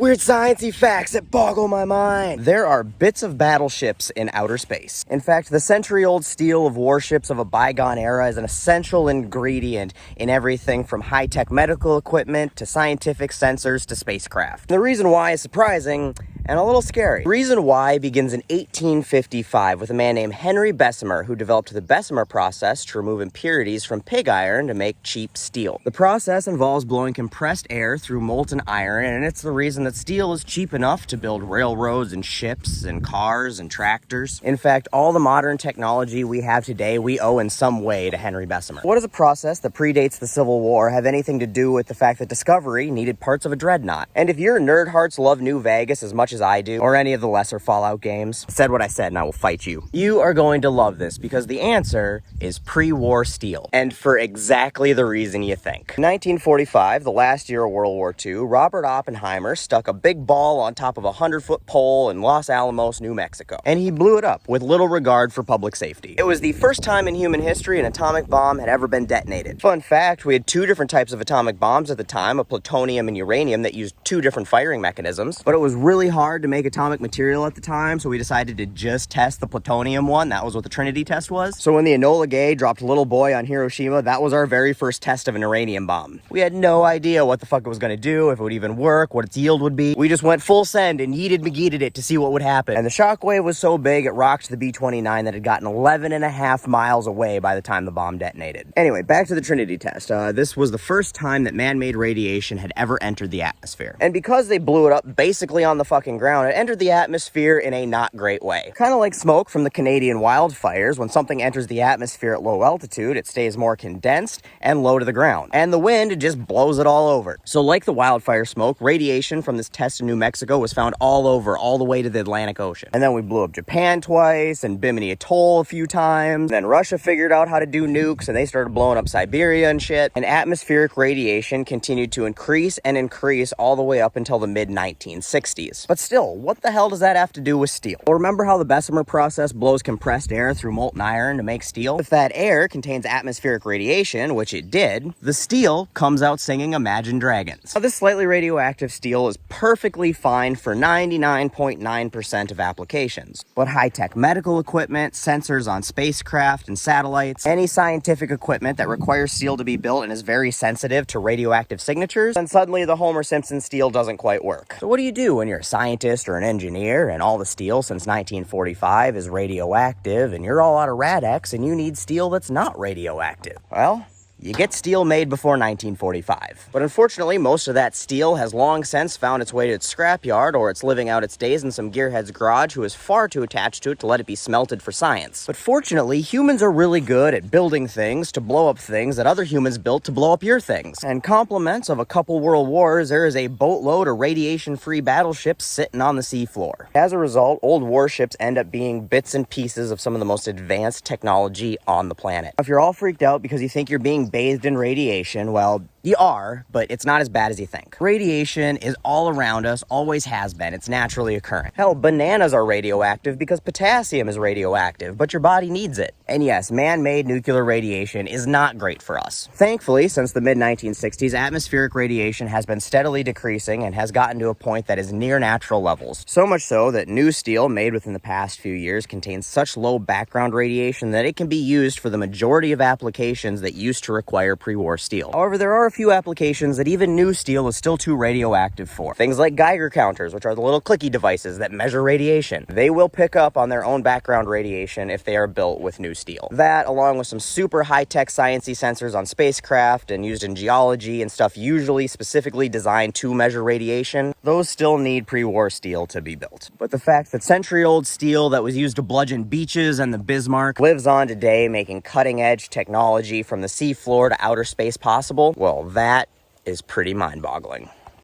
Weird sciencey facts that boggle my mind. There are bits of battleships in outer space. In fact, the century-old steel of warships of a bygone era is an essential ingredient in everything from high-tech medical equipment to scientific sensors to spacecraft. The reason why is surprising and a little scary. The reason why begins in 1855 with a man named Henry Bessemer who developed the Bessemer process to remove impurities from pig iron to make cheap steel. The process involves blowing compressed air through molten iron, and it's the reason that steel is cheap enough to build railroads and ships and cars and tractors. In fact, all the modern technology we have today, we owe in some way to Henry Bessemer. What does a process that predates the Civil War have anything to do with the fact that Discovery needed parts of a dreadnought? And if your nerd hearts love New Vegas as much as I do, or any of the lesser Fallout games, said what I said and I will fight you. You are going to love this because the answer is pre-war steel. And for exactly the reason you think. In 1945, the last year of World War II, Robert Oppenheimer stuck a big ball on top of a 100-foot pole in Los Alamos, New Mexico. And he blew it up with little regard for public safety. It was the first time in human history an atomic bomb had ever been detonated. Fun fact, we had two different types of atomic bombs at the time, a plutonium and uranium that used two different firing mechanisms. But it was really hard to make atomic material at the time, so we decided to just test the plutonium one. That was what the Trinity test was. So when the Enola Gay dropped Little Boy on Hiroshima, that was our very first test of an uranium bomb. We had no idea what the fuck it was going to do, if it would even work, what its yield would be. We just went full send and yeeted McGeeted it to see what would happen. And the shockwave was so big it rocked the B-29 that had gotten 11.5 miles away by the time the bomb detonated. Anyway, back to the Trinity test. This was the first time that man-made radiation had ever entered the atmosphere. And because they blew it up basically on the fucking ground, it entered the atmosphere in a not great way. Kind of like smoke from the Canadian wildfires. When something enters the atmosphere at low altitude, it stays more condensed and low to the ground. And the wind just blows it all over. So like the wildfire smoke, radiation from this test in New Mexico was found all over, all the way to the Atlantic Ocean. And then we blew up Japan twice and Bimini Atoll a few times. Then Russia figured out how to do nukes and they started blowing up Siberia and shit. And atmospheric radiation continued to increase and increase all the way up until the mid-1960s. But still, what the hell does that have to do with steel? Well, remember how the Bessemer process blows compressed air through molten iron to make steel? If that air contains atmospheric radiation, which it did, the steel comes out singing Imagine Dragons. Now, this slightly radioactive steel is perfectly fine for 99.9% of applications. But high-tech medical equipment, sensors on spacecraft and satellites, any scientific equipment that requires steel to be built and is very sensitive to radioactive signatures, then suddenly the Homer Simpson steel doesn't quite work. So what do you do when you're a scientist or an engineer and all the steel since 1945 is radioactive and you're all out of Rad-X and you need steel that's not radioactive? Well, you get steel made before 1945. But unfortunately, most of that steel has long since found its way to its scrapyard, or it's living out its days in some gearhead's garage who is far too attached to it to let it be smelted for science. But fortunately, humans are really good at building things to blow up things that other humans built to blow up your things. And compliments of a couple world wars, there is a boatload of radiation-free battleships sitting on the seafloor. As a result, old warships end up being bits and pieces of some of the most advanced technology on the planet. If you're all freaked out because you think you're being bathed in radiation, well, you are, but it's not as bad as you think. Radiation is all around us, always has been. It's naturally occurring. Hell, bananas are radioactive because potassium is radioactive, but your body needs it. And yes, man-made nuclear radiation is not great for us. Thankfully, since the mid-1960s, atmospheric radiation has been steadily decreasing and has gotten to a point that is near natural levels. So much so that new steel made within the past few years contains such low background radiation that it can be used for the majority of applications that used to require pre-war steel. However, there are a few applications that even new steel is still too radioactive for. Things like Geiger counters, which are the little clicky devices that measure radiation. They will pick up on their own background radiation if they are built with new steel. That, along with some super high-tech sciencey sensors on spacecraft and used in geology and stuff usually specifically designed to measure radiation, those still need pre-war steel to be built. But the fact that century-old steel that was used to bludgeon beaches and the Bismarck lives on today, making cutting-edge technology from the seafloor to outer space possible, well, that is pretty mind-boggling.